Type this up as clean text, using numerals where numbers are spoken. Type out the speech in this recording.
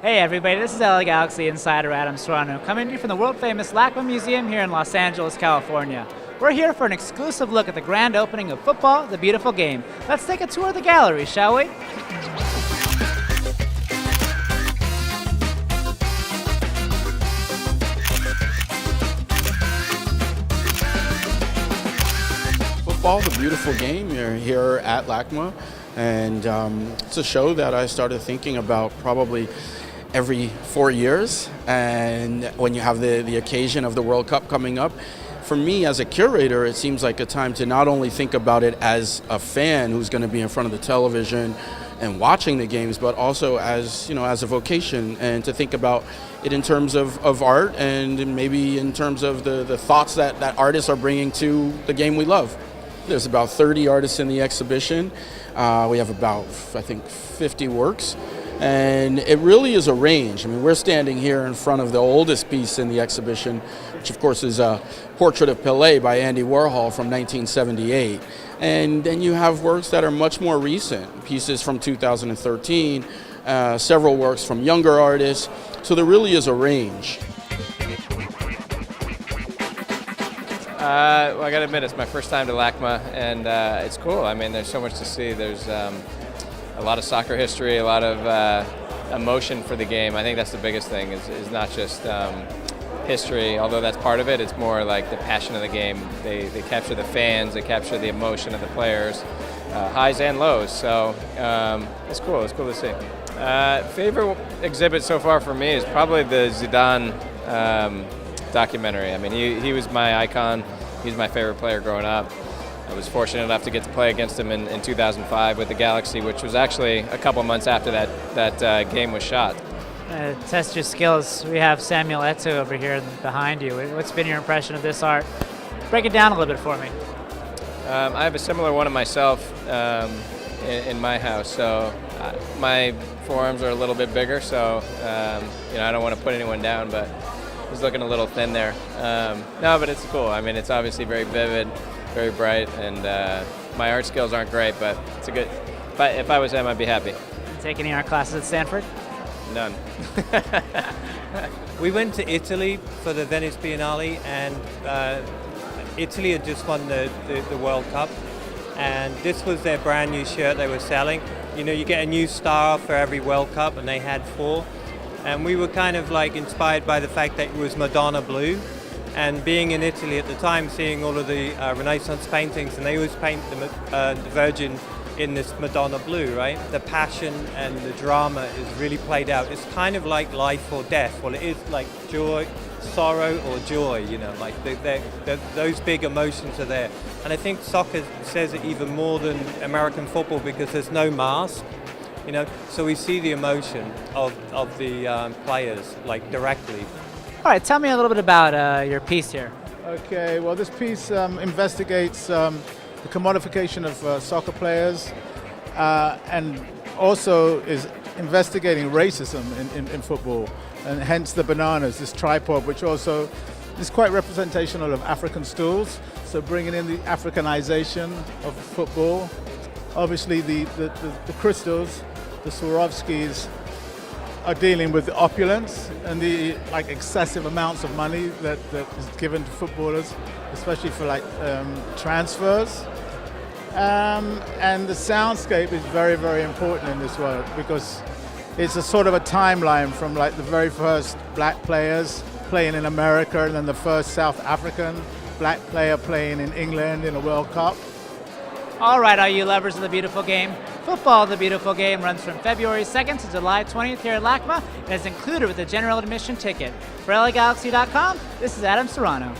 Hey everybody, this is Galaxy Insider Adam Serrano, coming to you from the world-famous LACMA Museum here in Los Angeles, California. We're here for an exclusive look at the grand opening of Futbol, the beautiful game. Let's take a tour of the gallery, shall we? Futbol, the beautiful game. You're here at LACMA, and it's a show that I started thinking about probably every 4 years, and when you have the occasion of the World Cup coming up. For me as a curator, it seems like a time to not only think about it as a fan who's going to be in front of the television and watching the games, but also as a vocation, and to think about it in terms of art, and maybe in terms of the thoughts that artists are bringing to the game we love. There's about 30 artists in the exhibition. We have about, I think, 50 works. And it really is a range. I mean, we're standing here in front of the oldest piece in the exhibition, which of course is a portrait of Pelé by Andy Warhol from 1978. And then you have works that are much more recent, pieces from 2013, several works from younger artists. So there really is a range. Well, I gotta admit, it's my first time to LACMA, and it's cool. I mean, there's so much to see. There's a lot of soccer history, a lot of emotion for the game. I think that's the biggest thing, is not just history, although that's part of it. It's more like the passion of the game. They capture the fans, they capture the emotion of the players, highs and lows. So it's cool to see. Favorite exhibit so far for me is probably the Zidane documentary. I mean, he was my icon. He's my favorite player growing up. I was fortunate enough to get to play against him in 2005 with the Galaxy, which was actually a couple months after that game was shot. Test your skills. We have Samuel Eto'o over here behind you. What's been your impression of this art? Break it down a little bit for me. I have a similar one of myself in my house, so my forearms are a little bit bigger, so I don't want to put anyone down, but he's looking a little thin there. No, but it's cool. I mean, it's obviously very vivid, very bright, and my art skills aren't great, but it's a good. If I was him, I'd be happy. Take any art classes at Stanford? None. We went to Italy for the Venice Biennale, and Italy had just won the World Cup, and this was their brand new shirt they were selling. You know, you get a new star for every World Cup, and they had 4. And we were kind of like inspired by the fact that it was Madonna blue. And being in Italy at the time, seeing all of the Renaissance paintings, and they always paint the Virgin in this Madonna blue, right? The passion and the drama is really played out. It's kind of like life or death. Well, it is like joy, sorrow or joy, like those big emotions are there. And I think soccer says it even more than American football, because there's no mask. So we see the emotion of the players, like, directly. All right, tell me a little bit about your piece here. Okay, well, this piece investigates the commodification of soccer players, and also is investigating racism in football, and hence the bananas, this tripod, which also is quite representational of African stools, so bringing in the Africanization of football. Obviously, the crystals, the Swarovskis, are dealing with the opulence and the excessive amounts of money that is given to footballers, especially for transfers. And the soundscape is very, very important in this work, because it's a sort of a timeline from the very first black players playing in America, and then the first South African black player playing in England in a World Cup. All right, all you lovers of the beautiful game. Futbol, the beautiful game, runs from February 2nd to July 20th here at LACMA, and is included with a general admission ticket. For LAGalaxy.com, this is Adam Serrano.